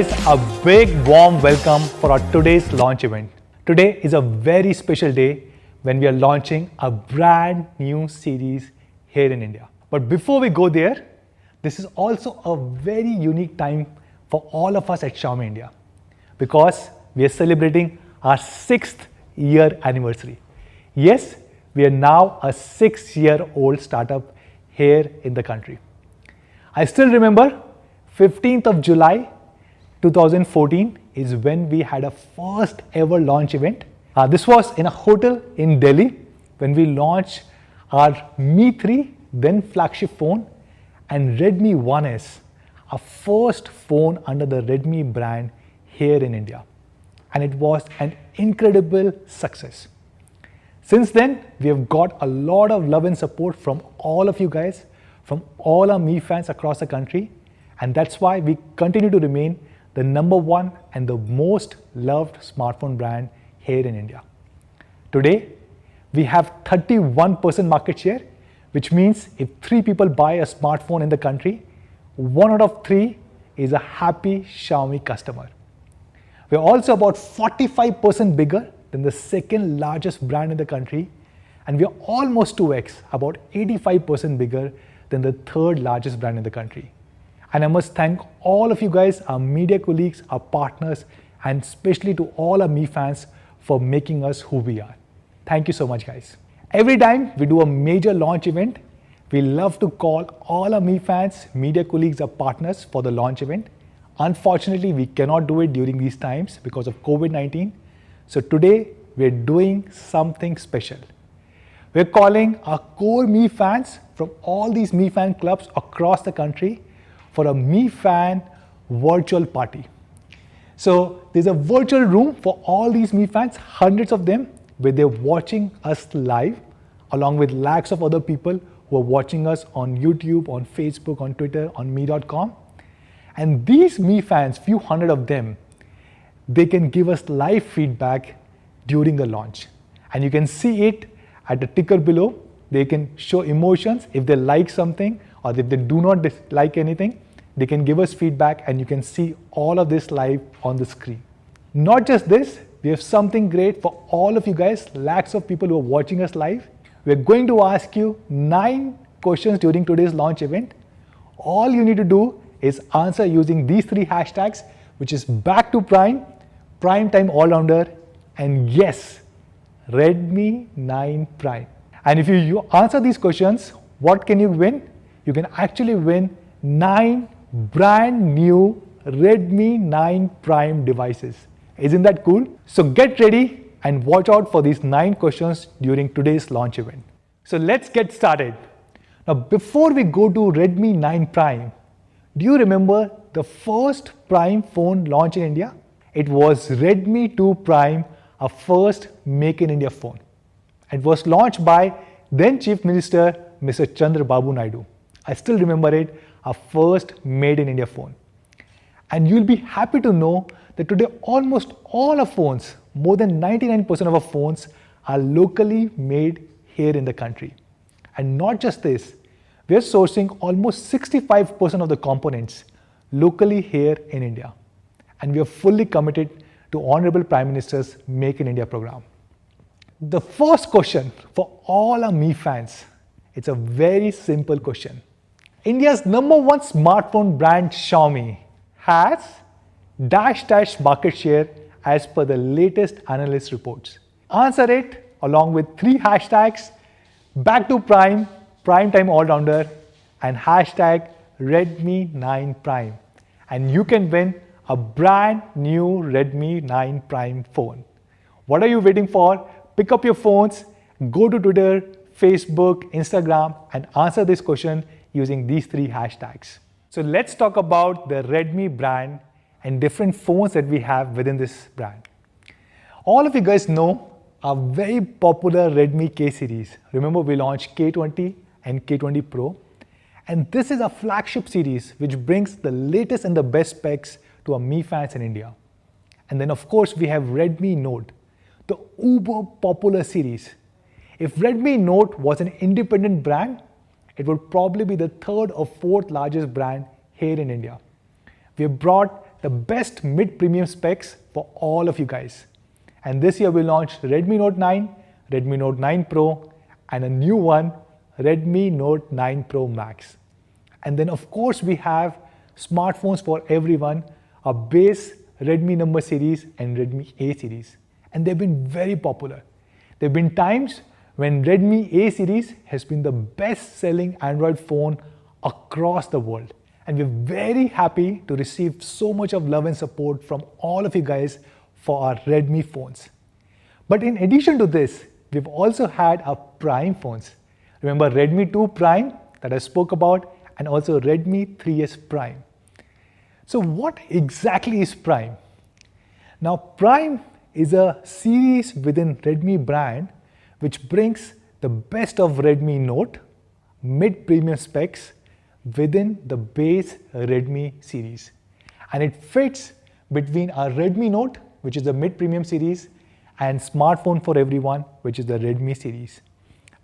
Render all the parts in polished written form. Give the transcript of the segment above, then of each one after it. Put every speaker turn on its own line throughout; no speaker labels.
It's a big warm welcome for our today's launch event. Today is a very special day when we are launching a brand new series here in India. But before we go there, this is also a very unique time for all of us at Xiaomi India because we are celebrating our 6th year anniversary. Yes, we are now a 6-year-old startup here in the country. I still remember 15th of July 2014 is when we had a first ever launch event. This was in a hotel in Delhi when we launched our Mi 3, then flagship phone, and Redmi 1S, our first phone under the Redmi brand here in India. And it was an incredible success. Since then, we have got a lot of love and support from all of you guys, from all our Mi fans across the country, and that's why we continue to remain the #1 and the most loved smartphone brand here in India. Today, we have 31% market share, which means if 3 people buy a smartphone in the country, 1 out of 3 is a happy Xiaomi customer. We're also about 45% bigger than the second largest brand in the country, and we're almost 2x, about 85% bigger than the third largest brand in the country. And I must thank all of you guys, our media colleagues, our partners, and especially to all our Mi fans for making us who we are. Thank you so much, guys. Every time we do a major launch event, we love to call all our Mi fans, media colleagues, our partners for the launch event. Unfortunately, we cannot do it during these times because of COVID-19. So today, we're doing something special. We're calling our core Mi fans from all these Mi fan clubs across the country for a Mi fan virtual party. So there's a virtual room for all these Mi fans, hundreds of them, where they're watching us live, along with lakhs of other people who are watching us on YouTube, on Facebook, on Twitter, on mi.com. And these Mi fans, few hundred of them, they can give us live feedback during the launch. And you can see it at the ticker below. They can show emotions if they like something or if they do not like anything. They can give us feedback and you can see all of this live on the screen. Not just this, we have something great for all of you guys, lakhs of people who are watching us live. We're going to ask you 9 questions during today's launch event. All you need to do is answer using these 3 hashtags, which is back to Prime, Prime Time All-Rounder, and yes, Redmi 9 Prime. And if you answer these questions, what can you win? You can actually win 9 brand new Redmi 9 Prime devices. Isn't that cool? So get ready and watch out for these 9 questions during today's launch event. So let's get started. Now, before we go to Redmi 9 Prime, do you remember the first Prime phone launch in India? It was Redmi 2 Prime, our first Make in India phone. It was launched by then Chief Minister Mr. Chandra Babu Naidu. I still remember it, our first made in India phone. And you'll be happy to know that today almost all our phones, more than 99% of our phones, are locally made here in the country. And not just this, we are sourcing almost 65% of the components locally here in India. And we are fully committed to Honorable Prime Minister's Make in India program. The first question for all our Me fans, it's a very simple question. India's #1 smartphone brand Xiaomi has dash market share as per the latest analyst reports. Answer it along with 3 hashtags: back to prime, prime time all-rounder, and hashtag Redmi 9 Prime. And you can win a brand new Redmi 9 Prime phone. What are you waiting for? Pick up your phones, go to Twitter, Facebook, Instagram, and answer this question using these 3 hashtags. So let's talk about the Redmi brand and different phones that we have within this brand. All of you guys know our very popular Redmi K series. Remember, we launched K20 and K20 Pro. And this is a flagship series which brings the latest and the best specs to our Mi fans in India. And then of course we have Redmi Note, the uber popular series. If Redmi Note was an independent brand, it would probably be the 3rd or 4th largest brand here in India. We have brought the best mid-premium specs for all of you guys. And this year we launched Redmi Note 9, Redmi Note 9 Pro, and a new one, Redmi Note 9 Pro Max. And then of course we have smartphones for everyone, a base Redmi number series and Redmi A series. And they've been very popular. There have been times when Redmi A series has been the best selling Android phone across the world. And we're very happy to receive so much of love and support from all of you guys for our Redmi phones. But in addition to this, we've also had our Prime phones. Remember Redmi 2 Prime that I spoke about, and also Redmi 3S Prime. So what exactly is Prime? Now Prime is a series within Redmi brand which brings the best of Redmi Note, mid-premium specs within the base Redmi series. And it fits between our Redmi Note, which is the mid-premium series, and smartphone for everyone, which is the Redmi series.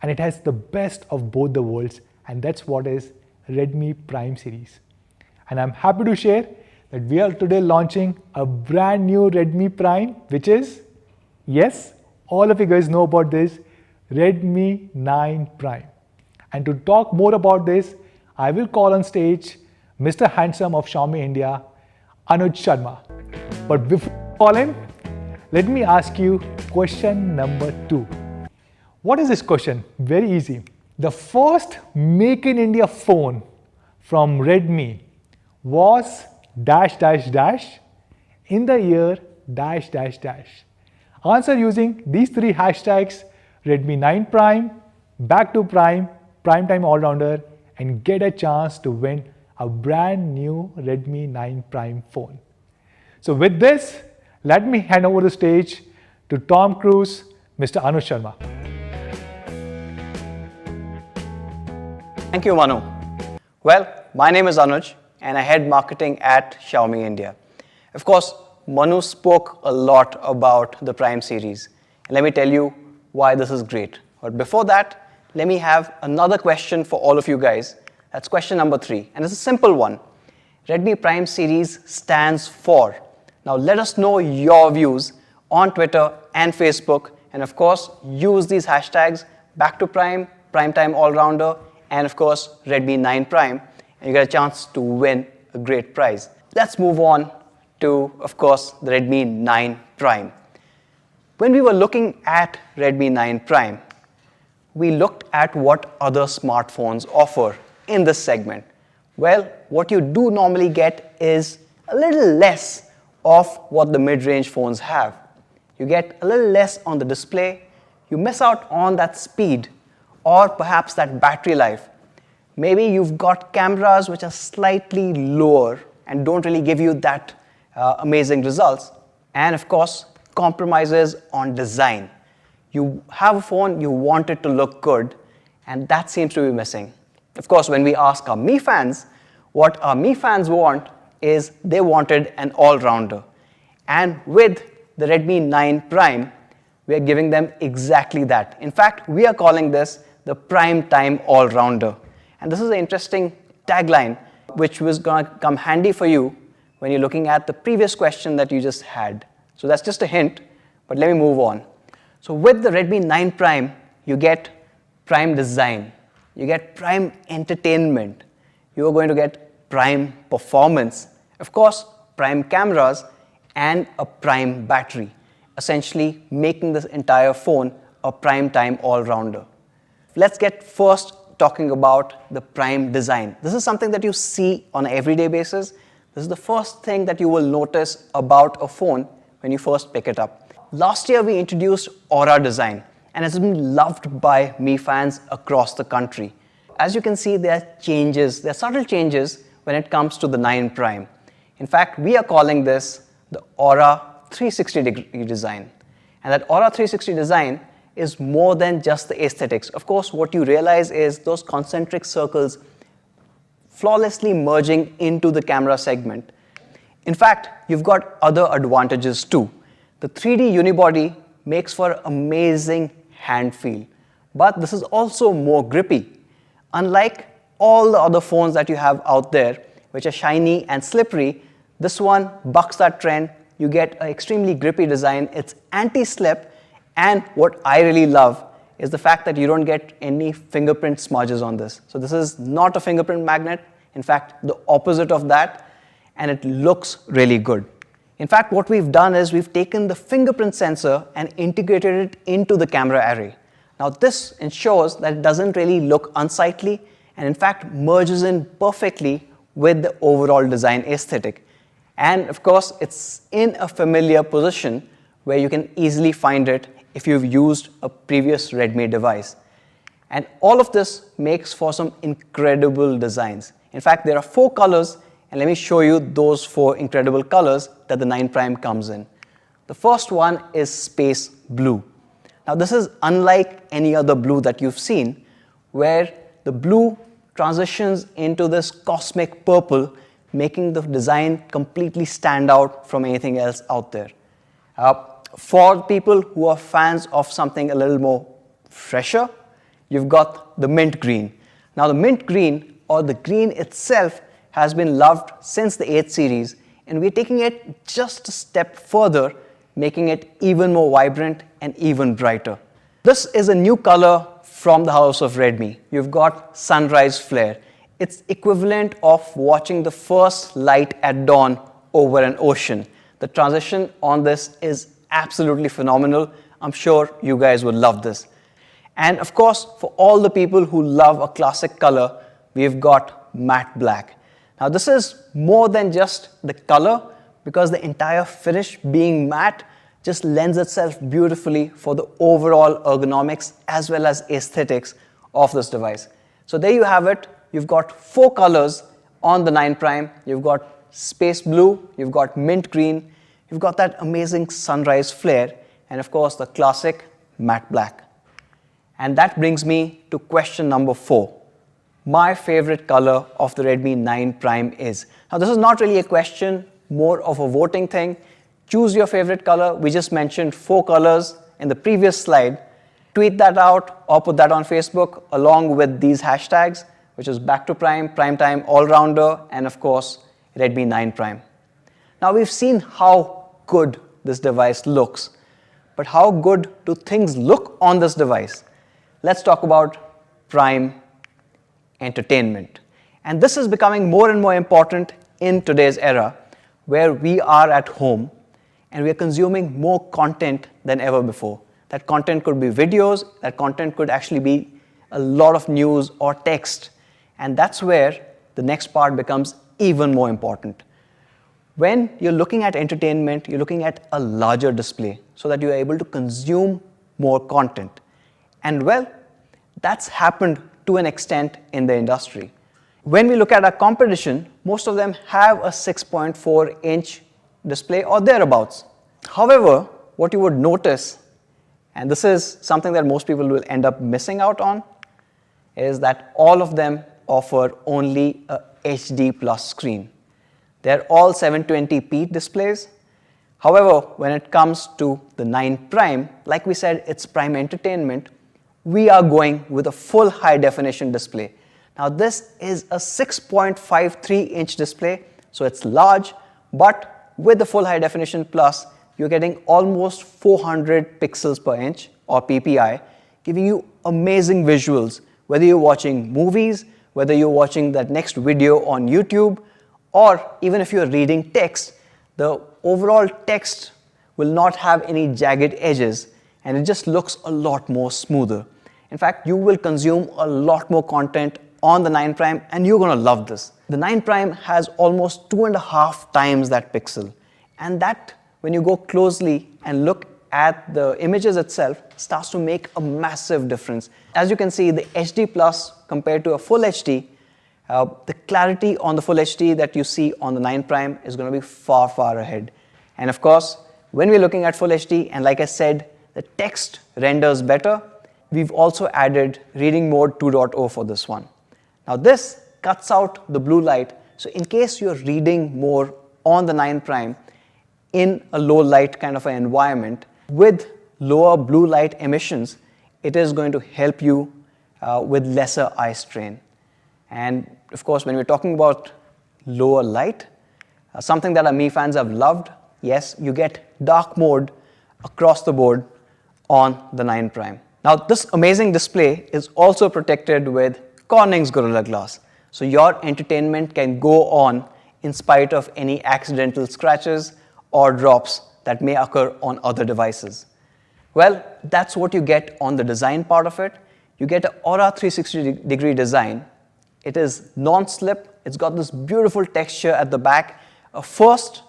And it has the best of both the worlds, and that's what is Redmi Prime series. And I'm happy to share that we are today launching a brand new Redmi Prime, which is, yes, all of you guys know about this, Redmi 9 Prime. And to talk more about this, I will call on stage Mr. Handsome of Xiaomi India, Anuj Sharma. But before I call him, let me ask you question number 2. What is this question? Very easy. The first Make in India phone from Redmi was dash in the year dash. Answer using these 3 hashtags: Redmi 9 Prime, back to prime, prime time all-rounder, and get a chance to win a brand new Redmi 9 Prime phone. So with this, let me hand over the stage to Tom Cruise, Mr. Anuj Sharma.
Thank you, Manu. Well, my name is Anuj and I head marketing at Xiaomi India. Of course, Manu spoke a lot about the Prime series. Let me tell you why this is great. But before that, let me have another question for all of you guys. That's question number 3. And it's a simple one. Redmi Prime series stands for. Now let us know your views on Twitter and Facebook. And of course, use these hashtags back to prime, prime time all-rounder, and of course, Redmi 9 Prime. And you get a chance to win a great prize. Let's move on to, of course, the Redmi 9 Prime. When we were looking at Redmi 9 Prime, we looked at what other smartphones offer in this segment. Well, what you do normally get is a little less of what the mid-range phones have. You get a little less on the display, you miss out on that speed or perhaps that battery life. Maybe you've got cameras which are slightly lower and don't really give you that amazing results. And of course, compromises on design. You have a phone, you want it to look good, And that seems to be missing. Of course, when we ask our Mi fans, what our Mi fans want is they wanted an all-rounder. And with the Redmi 9 Prime, we are giving them exactly that. In fact, we are calling this the Prime Time All-Rounder. And this is an interesting tagline, which was going to come handy for you when you're looking at the previous question that you just had. So that's just a hint, but let me move on. So with the Redmi 9 Prime, you get prime design, you get prime entertainment, you are going to get prime performance, of course, prime cameras, and a prime battery, essentially making this entire phone a prime time all-rounder. Let's get first talking about the prime design. This is something that you see on an everyday basis. This is the first thing that you will notice about a phone when you first pick it up. Last year, we introduced Aura design, and it's been loved by Mi fans across the country. As you can see, there are changes, there are subtle changes when it comes to the 9 Prime. In fact, we are calling this the Aura 360-degree design. And that Aura 360 design is more than just the aesthetics. Of course, what you realize is those concentric circles flawlessly merging into the camera segment. In fact, you've got other advantages too. The 3D unibody makes for amazing hand feel, but this is also more grippy. Unlike all the other phones that you have out there, which are shiny and slippery, this one bucks that trend. You get an extremely grippy design. It's anti-slip, and what I really love is the fact that you don't get any fingerprint smudges on this. So this is not a fingerprint magnet. In fact, the opposite of that, and it looks really good. In fact, what we've done is we've taken the fingerprint sensor and integrated it into the camera array. Now this ensures that it doesn't really look unsightly, and in fact merges in perfectly with the overall design aesthetic. And of course, it's in a familiar position where you can easily find it if you've used a previous Redmi device. And all of this makes for some incredible designs. In fact, there are 4 colors, and let me show you those 4 incredible colors that the 9 Prime comes in. The first one is space blue. Now this is unlike any other blue that you've seen, where the blue transitions into this cosmic purple, making the design completely stand out from anything else out there. For people who are fans of something a little more fresher, you've got the mint green. Now the mint green, or the green itself, has been loved since the 8 series, and we're taking it just a step further, making it even more vibrant and even brighter. This is a new color from the house of Redmi. You've got sunrise flare. It's equivalent of watching the first light at dawn over an ocean. The transition on this is absolutely phenomenal. I'm sure you guys would love this. And of course, for all the people who love a classic color, we've got matte black. Now this is more than just the color, because the entire finish being matte just lends itself beautifully for the overall ergonomics as well as aesthetics of this device. So there you have it. You've got 4 colors on the 9 Prime. You've got space blue, you've got mint green, you've got that amazing sunrise flare, and of course the classic matte black. And that brings me to question number 4. My favorite color of the Redmi 9 Prime is. Now this is not really a question, more of a voting thing. Choose your favorite color. We just mentioned 4 colors in the previous slide. Tweet that out or put that on Facebook along with these hashtags, which is back to prime, prime time, all-rounder, and of course, Redmi 9 Prime. Now we've seen how good this device looks, but how good do things look on this device? Let's talk about prime entertainment. And this is becoming more and more important in today's era, where we are at home and we are consuming more content than ever before. That content could be videos, that content could actually be a lot of news or text. And that's where the next part becomes even more important. When you're looking at entertainment, you're looking at a larger display so that you're able to consume more content. And well, that's happened to an extent in the industry. When we look at our competition, most of them have a 6.4-inch display or thereabouts. However, what you would notice, and this is something that most people will end up missing out on, is that all of them offer only a HD plus screen. They're all 720p displays. However, when it comes to the 9 Prime, like we said, it's prime entertainment, we are going with a full high definition display. Now this is a 6.53-inch display, so it's large, but with the full high definition plus, you're getting almost 400 pixels per inch or PPI, giving you amazing visuals, whether you're watching movies, whether you're watching that next video on YouTube, or even if you're reading text, the overall text will not have any jagged edges and it just looks a lot more smoother. In fact, you will consume a lot more content on the 9 Prime and you're going to love this. The 9 Prime has almost 2.5 times that pixel, and that, when you go closely and look at the images itself, starts to make a massive difference. As you can see, the HD Plus compared to a full HD, the clarity on the full HD that you see on the 9 Prime is going to be far, far ahead. And of course, when we're looking at full HD, and like I said, the text renders better, we've also added reading mode 2.0 for this one. Now this cuts out the blue light, so in case you're reading more on the 9 Prime in a low light kind of an environment with lower blue light emissions, it is going to help you with lesser eye strain. And of course, when we're talking about lower light, something that our Mi fans have loved, yes, you get dark mode across the board on the 9 Prime. Now this amazing display is also protected with Corning's Gorilla Glass, so your entertainment can go on in spite of any accidental scratches or drops that may occur on other devices. Well, that's what you get on the design part of it. You get an Aura 360-degree design. It is non-slip. It's got this beautiful texture at the back. First,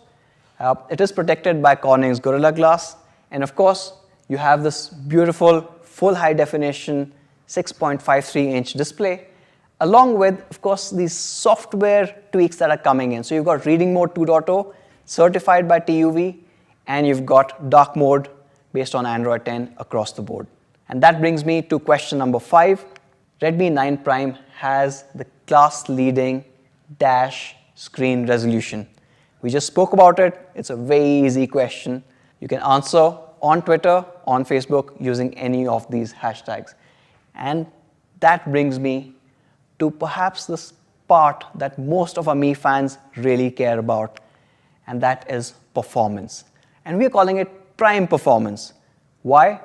it is protected by Corning's Gorilla Glass, and of course, you have this beautiful full high definition 6.53-inch display, along with, of course, these software tweaks that are coming in. So you've got reading mode 2.0, certified by TUV, and you've got dark mode based on Android 10 across the board. And that brings me to question number 5. Redmi 9 Prime has the class-leading dash screen resolution. We just spoke about it. It's a very easy question. You can answer on Twitter, on Facebook, using any of these hashtags. And that brings me to perhaps this part that most of our Mi fans really care about, and that is performance. And we're calling it Prime Performance. Why?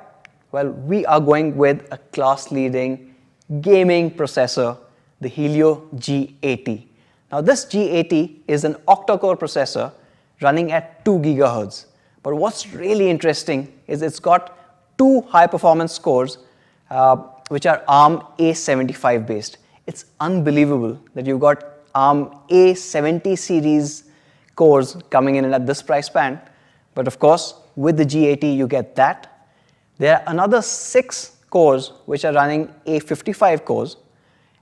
Well, we are going with a class-leading gaming processor, the Helio G80. Now this G80 is an octa-core processor running at 2 GHz. But what's really interesting is it's got 2 high-performance cores which are ARM A75 based. It's unbelievable that you've got ARM A70 series cores coming in at this price band. But of course, with the G80, you get that. There are another 6 cores which are running A55 cores,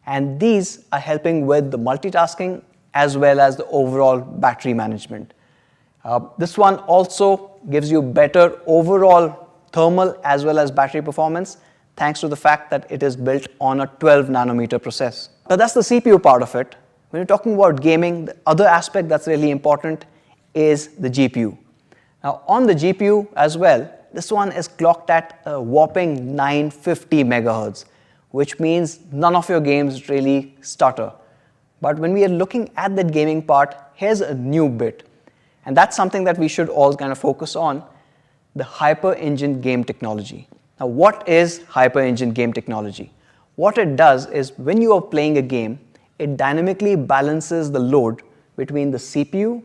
and these are helping with the multitasking as well as the overall battery management. This one also gives you better overall thermal as well as battery performance, thanks to the fact that it is built on a 12 nanometer process. Now that's the CPU part of it. When you're talking about gaming, the other aspect that's really important is the GPU. Now on the GPU as well, this one is clocked at a whopping 950 megahertz, which means none of your games really stutter. But when we are looking at that gaming part, here's a new bit. And that's something that we should all kind of focus on, the Hyper Engine game technology. Now what is Hyper Engine game technology? What it does is when you are playing a game, it dynamically balances the load between the CPU,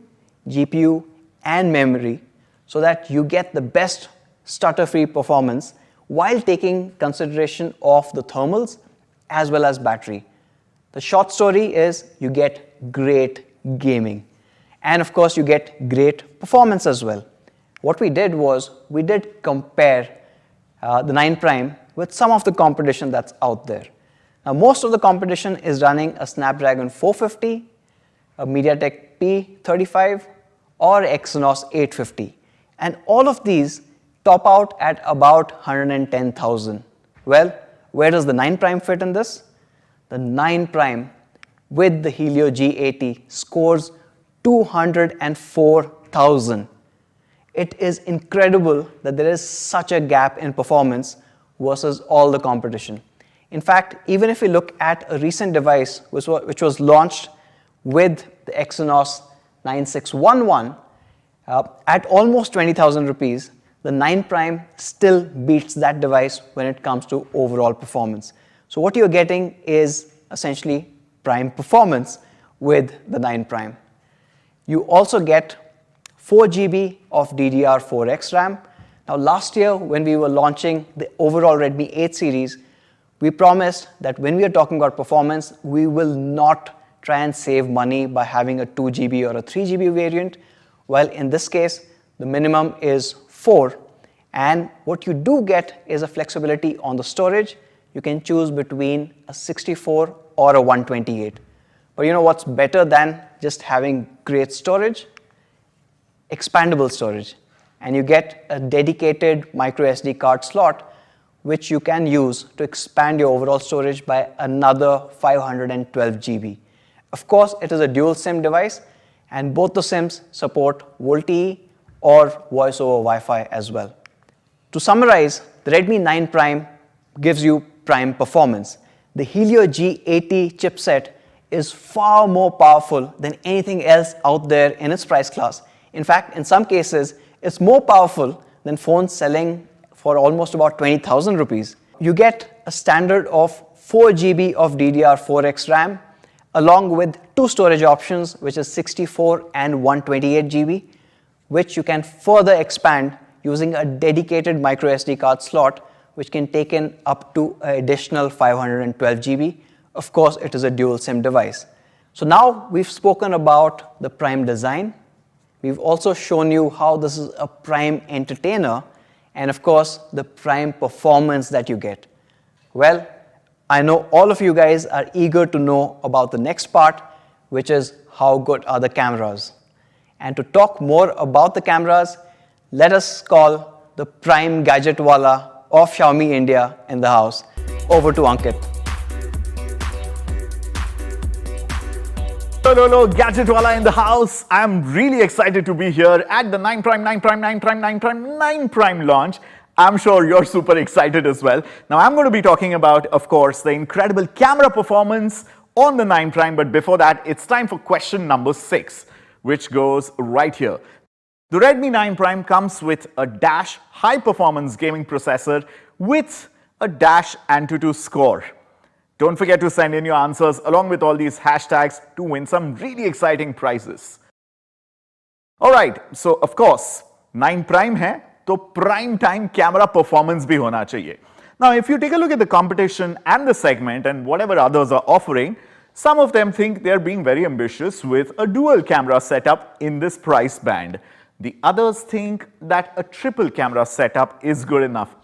GPU, and memory so that you get the best stutter-free performance while taking consideration of the thermals as well as battery. The short story is you get great gaming. And of course, you get great performance as well. What we did was we did compare the 9 Prime with some of the competition that's out there. Now, most of the competition is running a Snapdragon 450, a MediaTek P35, or Exynos 850. And all of these top out at about 110,000. Well, where does the 9 Prime fit in this? the 9 Prime with the Helio G80 scores 204,000. It is incredible that there is such a gap in performance versus all the competition. In fact, even if we look at a recent device which was launched with the Exynos 9611 at almost 20,000 rupees, the 9 Prime still beats that device when it comes to overall performance. So what you're getting is essentially prime performance with the 9 Prime. You also get 4 GB of DDR4X RAM. Now last year when we were launching the overall Redmi 8 series, we promised that when we are talking about performance, we will not try and save money by having a 2 GB or a 3 GB variant. Well, in this case, the minimum is 4. And what you do get is a flexibility on the storage. You can choose between a 64 or a 128. But you know what's better than just having great storage? Expandable storage. And you get a dedicated micro SD card slot which you can use to expand your overall storage by another 512 GB. Of course, it is a dual SIM device and both the SIMs support VoLTE or voice over Wi-Fi as well. To summarize, the Redmi 9 Prime gives you prime performance. The Helio G80 chipset is far more powerful than anything else out there in its price class. In fact, in some cases, it's more powerful than phones selling for almost about 20,000 rupees. You get a standard of 4 GB of DDR4X RAM along with 2 storage options, which is 64 and 128 GB, which you can further expand using a dedicated micro SD card slot, which can take in up to an additional 512 GB. Of course, it is a dual SIM device. So now we've spoken about the Prime design. We've also shown you how this is a Prime entertainer and of course the Prime performance that you get. Well, I know all of you guys are eager to know about the next part, which is how good are the cameras. And to talk more about the cameras, let us call the Prime Gadgetwala of Xiaomi India in the house. Over to Ankit.
Hello, Gadgetwala in the house. I'm really excited to be here at the 9 Prime launch. I'm sure you're super excited as well. Now, I'm going to be talking about, of course, the incredible camera performance on the 9 Prime. But before that, it's time for question number 6, which goes right here. The Redmi 9 Prime comes with a Dash high-performance gaming processor with a Dash Antutu score. Don't forget to send in your answers along with all these hashtags to win some really exciting prizes. Alright, so of course, 9 Prime hai, to prime time camera performance bhi hona chahiye. Now, if you take a look at the competition and the segment and whatever others are offering, some of them think they're being very ambitious with a dual camera setup in this price band. The others think that a triple camera setup is good enough.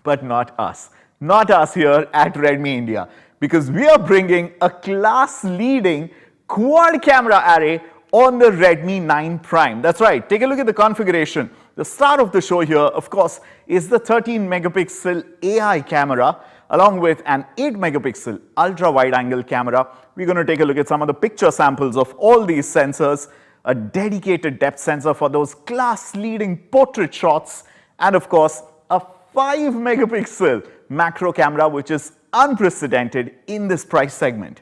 But not us. Not us here at Redmi India, because we are bringing a class-leading quad camera array on the Redmi 9 Prime. That's right, take a look at the configuration. The star of the show here, of course, is the 13 megapixel AI camera along with an 8 megapixel ultra wide angle camera. We're going to take a look at some of the picture samples of all these sensors, a dedicated depth sensor for those class-leading portrait shots, and of course, a 5 megapixel macro camera, which is unprecedented in this price segment.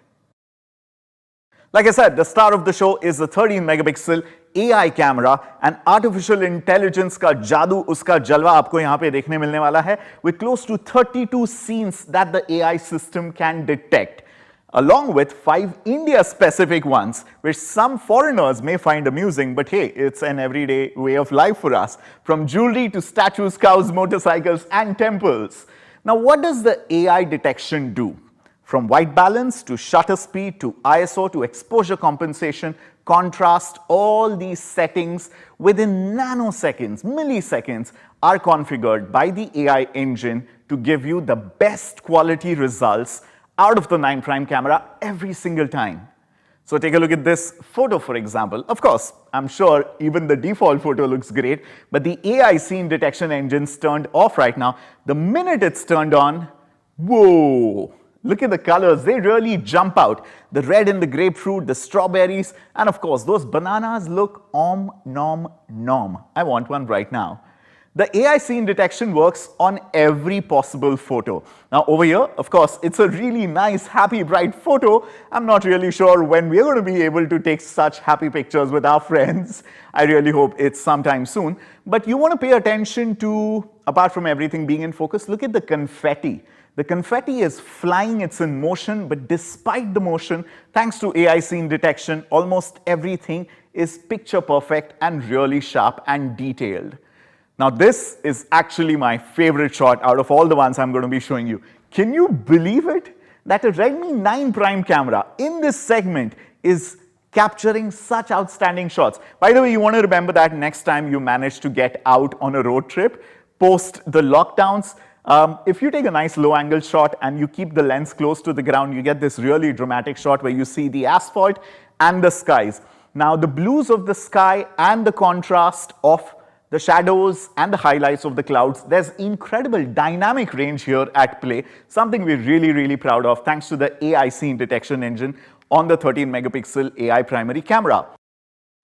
Like I said, the star of the show is the 13 megapixel AI camera, and artificial intelligence ka jadoo, uska jalwa aapko yahan pe dekhne milne wala hai, with close to 32 scenes that the AI system can detect, along with 5 India-specific ones, which some foreigners may find amusing, but hey, it's an everyday way of life for us, from jewelry to statues, cows, motorcycles, and temples. Now, what does the AI detection do? From white balance to shutter speed to ISO to exposure compensation, contrast, all these settings within nanoseconds, milliseconds are configured by the AI engine to give you the best quality results out of the 9 Prime camera every single time. So take a look at this photo, for example. Of course, I'm sure even the default photo looks great, but the AI scene detection engine's turned off right now. The minute it's turned on, whoa, Look at the colors, they really jump out. The red in the grapefruit, the strawberries, and of course, those bananas look nom nom. I want one right now. The AI scene detection works on every possible photo. Now over here, of course, it's a really nice, happy, bright photo. I'm not really sure when we're going to be able to take such happy pictures with our friends. I really hope it's sometime soon. But you want to pay attention to, apart from everything being in focus, look at the confetti. The confetti is flying, it's in motion, but despite the motion, thanks to AI scene detection, almost everything is picture perfect and really sharp and detailed. Now this is actually my favorite shot out of all the ones I'm going to be showing you. Can you believe it? That a Redmi 9 Prime camera in this segment is capturing such outstanding shots. By the way, you want to remember that next time you manage to get out on a road trip, post the lockdowns, if you take a nice low angle shot and you keep the lens close to the ground, you get this really dramatic shot where you see the asphalt and the skies. Now the blues of the sky and the contrast of the shadows and the highlights of the clouds, there's incredible dynamic range here at play, something we're really proud of thanks to the AI scene detection engine on the 13 megapixel AI primary camera.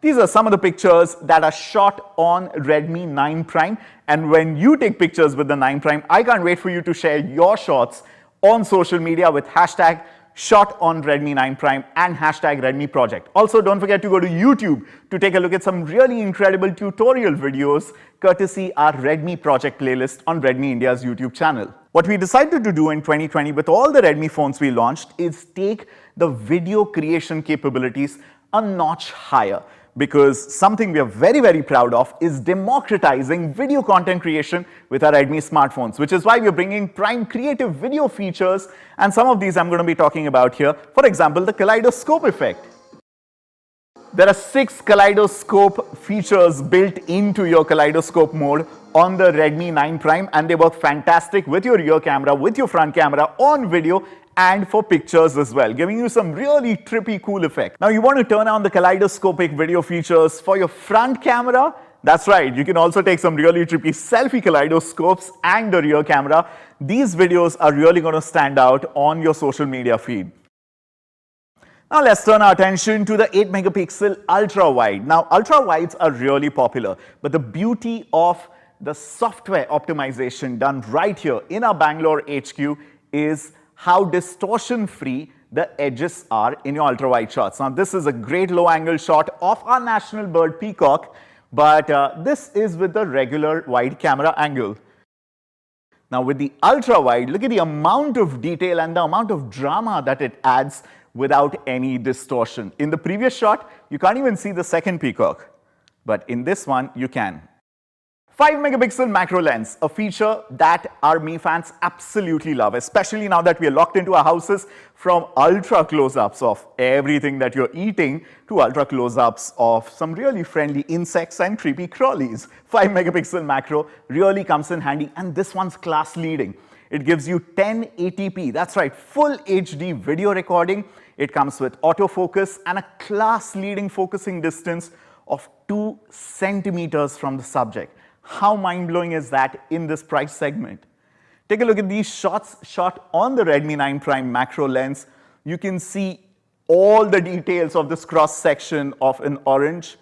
These are some of the pictures that are shot on Redmi 9 Prime, and when you take pictures with the 9 Prime, I can't wait for you to share your shots on social media with hashtag shot on Redmi 9 Prime and hashtag Redmi Project. Also, don't forget to go to YouTube to take a look at some really incredible tutorial videos courtesy our Redmi Project playlist on Redmi India's YouTube channel. What we decided to do in 2020 with all the Redmi phones we launched is take the video creation capabilities a notch higher, because something we are very proud of is democratizing video content creation with our Redmi smartphones, which is why we are bringing Prime creative video features, and some of these I'm going to be talking about here. For example, the kaleidoscope effect. There are 6 kaleidoscope features built into your kaleidoscope mode on the Redmi 9 Prime, and they work fantastic with your rear camera, with your front camera, on video, and for pictures as well, giving you some really trippy, cool effect. Now you want to turn on the kaleidoscopic video features for your front camera. That's right, you can also take some really trippy selfie kaleidoscopes and the rear camera. These videos are really going to stand out on your social media feed. Now let's turn our attention to the 8 megapixel ultra wide. Now ultra wides are really popular, but the beauty of the software optimization done right here in our Bangalore HQ is how distortion-free the edges are in your ultra-wide shots. Now this is a great low-angle shot of our national bird peacock, but this is with the regular wide camera angle. Now with the ultra-wide, look at the amount of detail and the amount of drama that it adds without any distortion. In the previous shot, you can't even see the second peacock, but in this one, you can. 5 megapixel macro lens, a feature that our Mi fans absolutely love, especially now that we are locked into our houses, from ultra close-ups of everything that you're eating to ultra close-ups of some really friendly insects and creepy crawlies. 5 megapixel macro really comes in handy, and this one's class leading. It gives you 1080p, that's right, full HD video recording. It comes with autofocus and a class leading focusing distance of 2 centimeters from the subject. How mind-blowing is that in this price segment? Take a look at these shots shot on the Redmi 9 Prime macro lens. You can see all the details of this cross-section of an orange.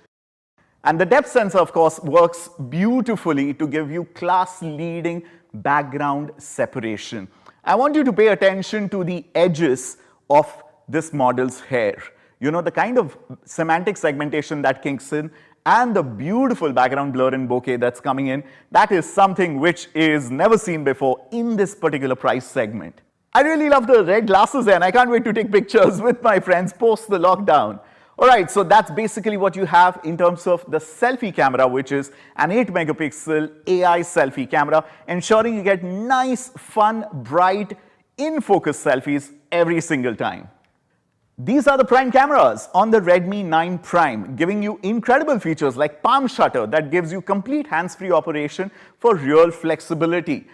And the depth sensor, of course, works beautifully to give you class-leading background separation. I want you to pay attention to the edges of this model's hair. You know, the kind of semantic segmentation that kicks in and the beautiful background blur and bokeh that's coming in, that is something which is never seen before in this particular price segment. I really love the red glasses and I can't wait to take pictures with my friends post the lockdown. Alright, so that's basically what you have in terms of the selfie camera, which is an 8 megapixel AI selfie camera, ensuring you get nice, fun, bright, in-focus selfies every single time. These are the Prime cameras on the Redmi 9 Prime, giving you incredible features like palm shutter that gives you complete hands-free operation for real flexibility.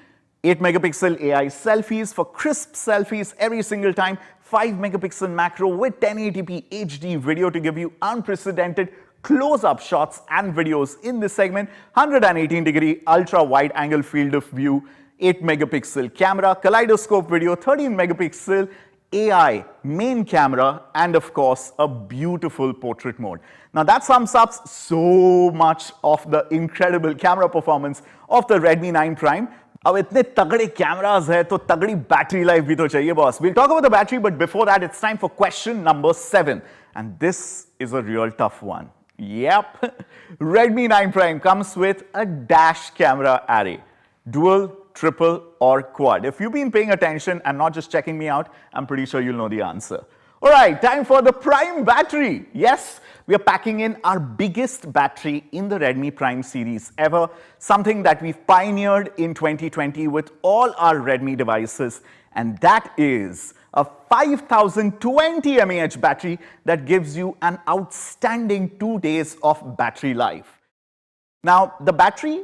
8 megapixel AI selfies for crisp selfies every single time. 5 megapixel macro with 1080p HD video to give you unprecedented close-up shots and videos in this segment. 118-degree ultra-wide angle field of view 8 megapixel camera, kaleidoscope video, 13 megapixel AI main camera, and of course a beautiful portrait mode. Now that sums up so much of the incredible camera performance of the Redmi 9 Prime. अब इतने तगड़े cameras है तो तगड़ी battery life भी तो चाहिए boss. We'll talk about the battery, but before that it's time for question number 7, and this is a real tough one. Yep, Redmi 9 Prime comes with a dash camera array, dual, triple or quad. If you've been paying attention and not just checking me out, I'm pretty sure you'll know the answer. All right, time for the Prime battery. Yes, we are packing in our biggest battery in the Redmi Prime series ever, something that we've pioneered in 2020 with all our Redmi devices, and that is a 5020 mAh battery that gives you an outstanding 2 days of battery life. Now, the battery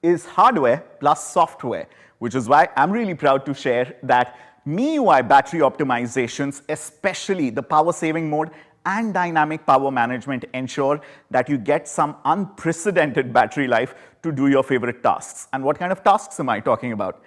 is hardware plus software, which is why I'm really proud to share that MIUI battery optimizations, especially the power saving mode and dynamic power management, ensure that you get some unprecedented battery life to do your favorite tasks. And what kind of tasks am I talking about?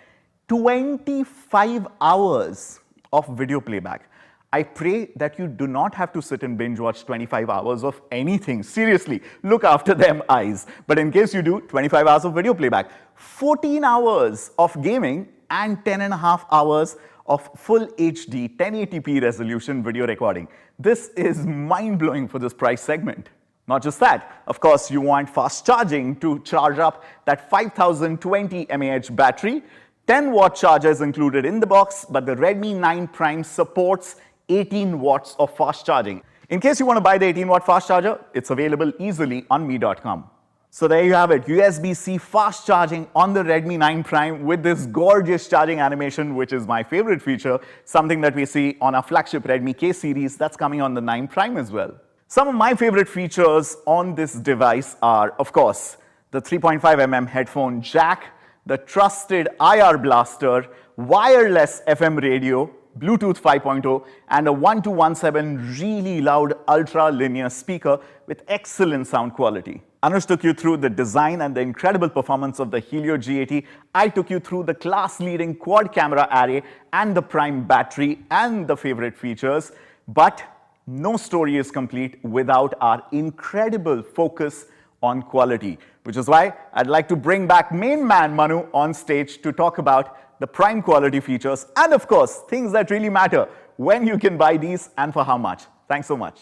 25 hours of video playback. I pray that you do not have to sit and binge watch 25 hours of anything. Seriously, look after them eyes. But in case you do, 25 hours of video playback, 14 hours of gaming, and 10.5 hours of full HD 1080p resolution video recording. This is mind-blowing for this price segment. Not just that, of course, you want fast charging to charge up that 5020 mAh battery. 10-watt charger is included in the box, but the Redmi 9 Prime supports 18 watts of fast charging. In case you want to buy the 18-watt fast charger, it's available easily on me.com. So there you have it, USB-C fast charging on the Redmi 9 Prime with this gorgeous charging animation, which is my favorite feature, something that we see on our flagship Redmi K series that's coming on the 9 Prime as well. Some of my favorite features on this device are, of course, the 3.5mm headphone jack, the trusted IR blaster, wireless FM radio, Bluetooth 5.0, and a 1217 really loud ultra-linear speaker with excellent sound quality. Anush took you through the design and the incredible performance of the Helio G80. I took you through the class-leading quad camera array and the Prime battery and the favorite features. But no story is complete without our incredible focus on quality, which is why I'd like to bring back main man Manu on stage to talk about the Prime quality features and, of course, things that really matter, when you can buy these and for how much. Thanks so much.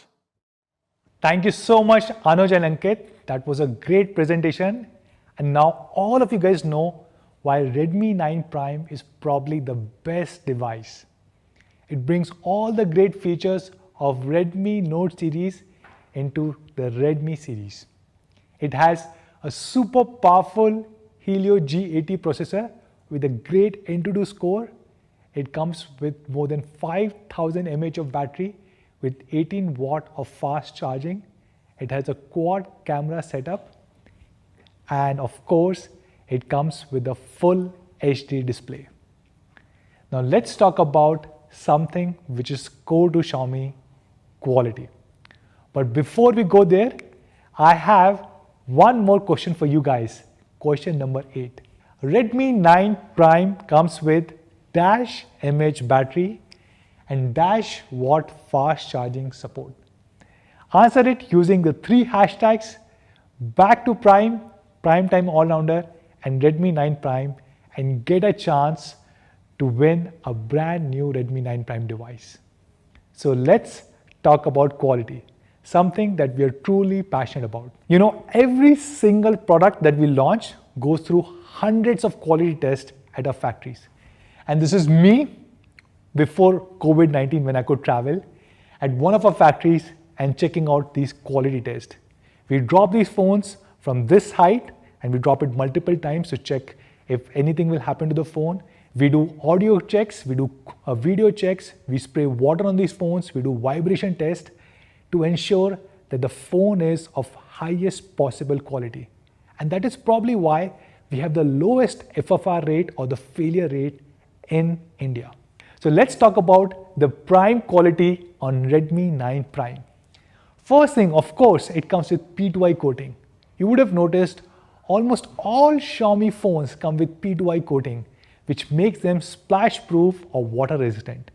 Thank you so much, Anuj and Ankit. That was a great presentation. And now all of you guys know why Redmi 9 Prime is probably the best device. It brings all the great features of Redmi Note series into the Redmi series. It has a super powerful Helio G80 processor with a great Antutu score. It comes with more than 5000 mAh of battery with 18 watt of fast charging. It has a quad camera setup, and of course it comes with a full HD display. Now let's talk about something which is core to Xiaomi: quality. But before we go there, I have one more question for you guys. Question number 8. Redmi 9 Prime comes with dash mAh battery and dash watt fast charging support. Answer it using the 3 hashtags back to Prime, Prime Time All-Rounder and Redmi 9 Prime, and get a chance to win a brand new Redmi 9 Prime device. So let's talk about quality, something that we are truly passionate about. You know, every single product that we launch goes through hundreds of quality tests at our factories. And this is me before COVID-19, when I could travel at one of our factories and checking out these quality tests. We drop these phones from this height and we drop it multiple times to check if anything will happen to the phone. We do audio checks, we do video checks, we spray water on these phones, we do vibration test to ensure that the phone is of highest possible quality. And that is probably why we have the lowest FFR rate or the failure rate in India. So let's talk about the Prime quality on Redmi 9 Prime. First thing, of course, it comes with P2I coating. You would have noticed almost all Xiaomi phones come with P2I coating, which makes them splash proof or water resistant.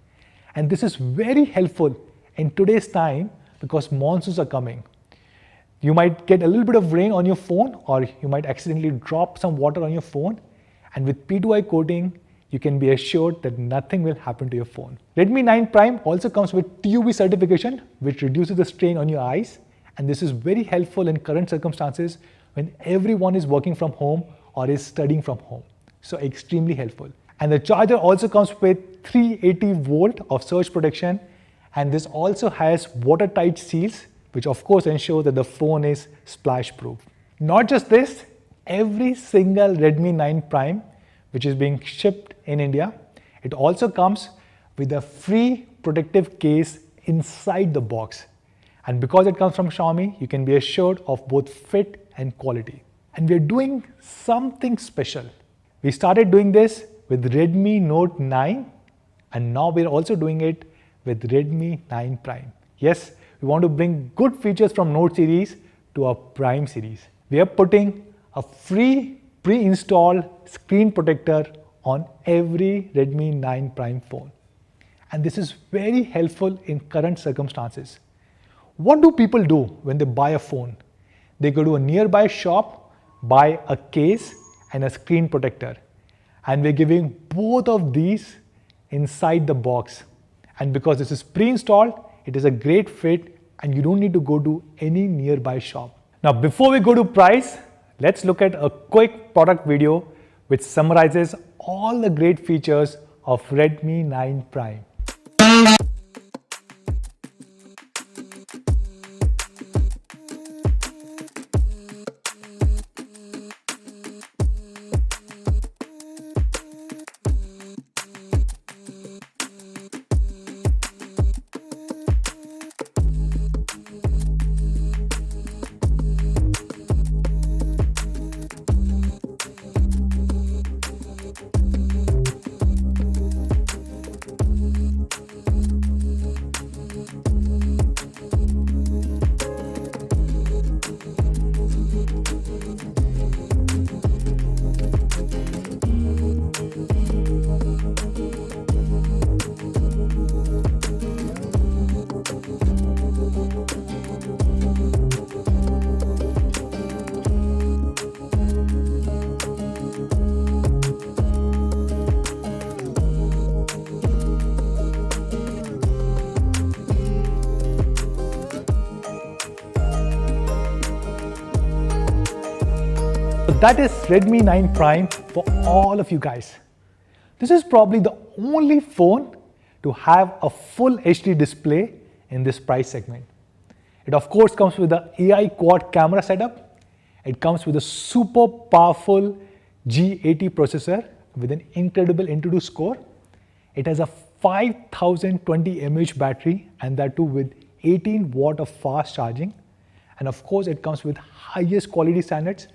And this is very helpful in today's time because monsoons are coming. You might get a little bit of rain on your phone, or you might accidentally drop some water on your phone. And with P2I coating, you can be assured that nothing will happen to your phone. Redmi 9 Prime also comes with TUV certification, which reduces the strain on your eyes. And this is very helpful in current circumstances when everyone is working from home or is studying from home. So extremely helpful. And the charger also comes with 380 volt of surge protection. And this also has watertight seals, which of course ensure that the phone is splash proof. Not just this, every single Redmi 9 Prime, which is being shipped in India, it also comes with a free protective case inside the box. And because it comes from Xiaomi, you can be assured of both fit and quality. And we're doing something special. We started doing this with Redmi Note 9, and now we're also doing it with Redmi 9 Prime. Yes, we want to bring good features from Note series to our Prime series. We are putting a free pre-installed screen protector on every Redmi 9 Prime phone. And this is very helpful in current circumstances. What do people do when they buy a phone? They go to a nearby shop, buy a case and a screen protector. And we're giving both of these inside the box. And because this is pre-installed, it is a great fit and you don't need to go to any nearby shop. Now, before we go to price, let's look at a quick product video which summarizes all the great features of Redmi 9 Prime. So that is Redmi 9 Prime for all of you guys. This is probably the only phone to have a full HD display in this price segment. It of course comes with the AI quad camera setup. It comes with a super powerful G80 processor with an incredible Antutu score. It has a 5020 mAh battery, and that too with 18 watt of fast charging. And of course it comes with highest quality standards,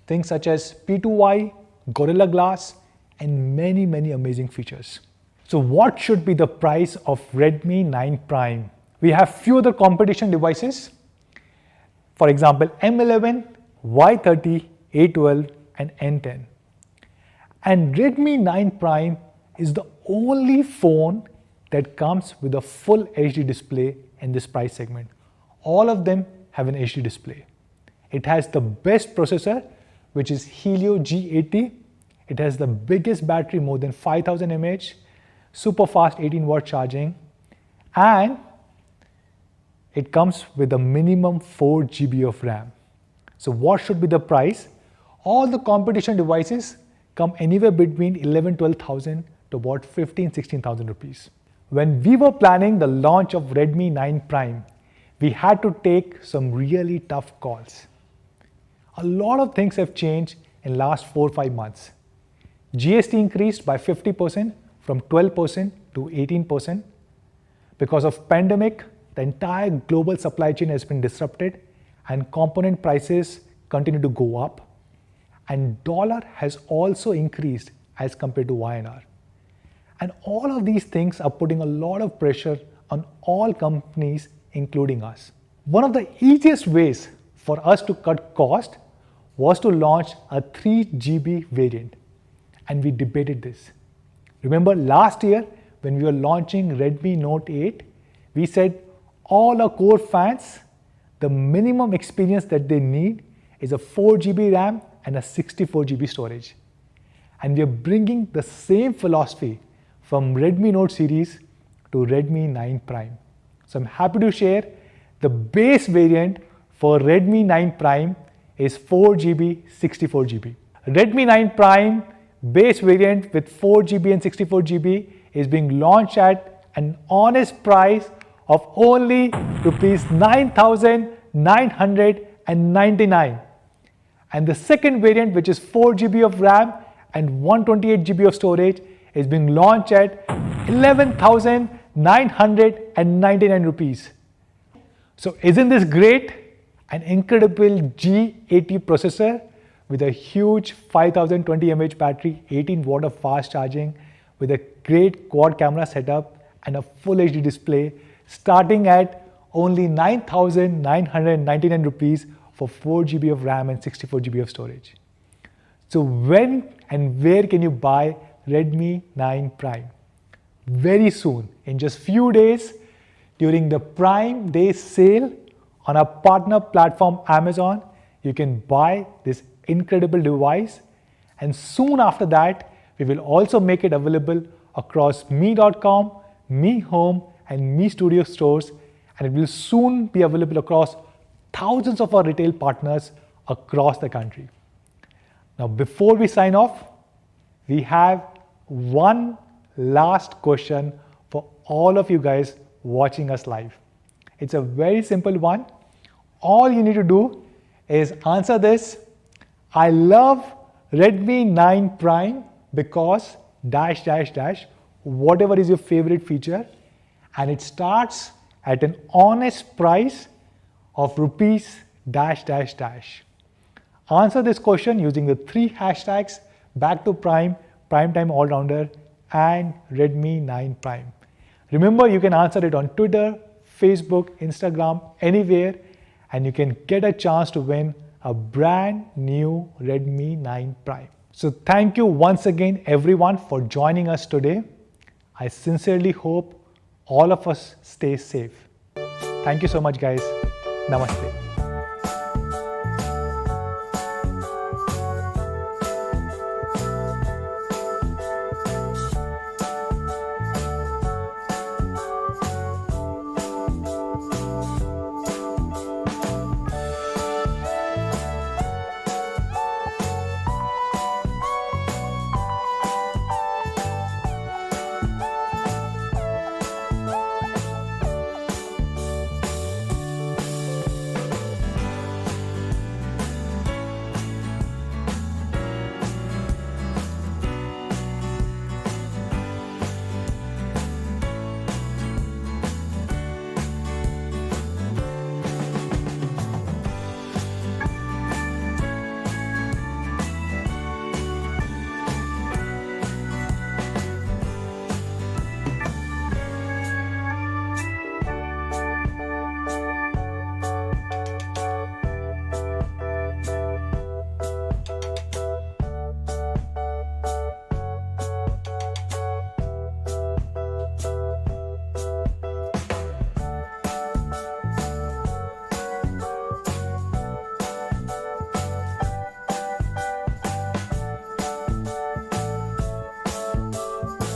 things such as P2I, Gorilla Glass, and many amazing features. So what should be the price of Redmi 9 Prime? We have few other competition devices. For example, M11, Y30, A12, and N10. And Redmi 9 Prime is the only phone that comes with a full HD display in this price segment. All of them have an HD display. It has the best processor, which is Helio G80. It has the biggest battery, more than 5000 mAh, super fast 18 watt charging, and it comes with a minimum 4 GB of RAM. So what should be the price? All the competition devices come anywhere between 11,000-12,000 to about 15,000-16,000 rupees. When we were planning the launch of Redmi 9 Prime, we had to take some really tough calls. A lot of things have changed in last 4-5 months. GST increased by 50% from 12% to 18%. Because of pandemic, the entire global supply chain has been disrupted and component prices continue to go up. And dollar has also increased as compared to INR. And all of these things are putting a lot of pressure on all companies, including us. One of the easiest ways for us to cut cost was to launch a 3 GB variant. And we debated this. Remember last year when we were launching Redmi Note 8, we said all our core fans, the minimum experience that they need is a 4GB RAM and a 64GB storage. And we are bringing the same philosophy from Redmi Note series to Redmi 9 Prime. So I'm happy to share the base variant for Redmi 9 Prime is 4GB, 64GB. Redmi 9 Prime base variant with 4GB and 64GB is being launched at an honest price of only rupees 9,999. And the second variant, which is 4GB of RAM and 128GB of storage, is being launched at 11,999 rupees. So isn't this great? An incredible G80 processor with a huge 5020 mAh battery, 18 watt of fast charging, with a great quad camera setup and a full HD display, starting at only 9,999 rupees for 4GB of RAM and 64GB of storage. So when and where can you buy Redmi 9 Prime? Very soon, in just few days, during the Prime Day sale on our partner platform Amazon, you can buy this incredible device, and soon after that, we will also make it available across me.com, Me Home and Me Studio stores, and it will soon be available across thousands of our retail partners across the country. Now, before we sign off, we have one last question for all of you guys watching us live. It's a very simple one. All you need to do is answer this. I love Redmi 9 Prime because ... whatever is your favorite feature, and it starts at an honest price of rupees ... Answer this question using the 3 hashtags back to Prime, Primetime Allrounder and Redmi 9 Prime. Remember, you can answer it on Twitter, Facebook, Instagram, anywhere, and you can get a chance to win a brand new Redmi 9 Prime. So thank you once again everyone for joining us today. I sincerely hope all of us stay safe. Thank you so much guys. Namaste.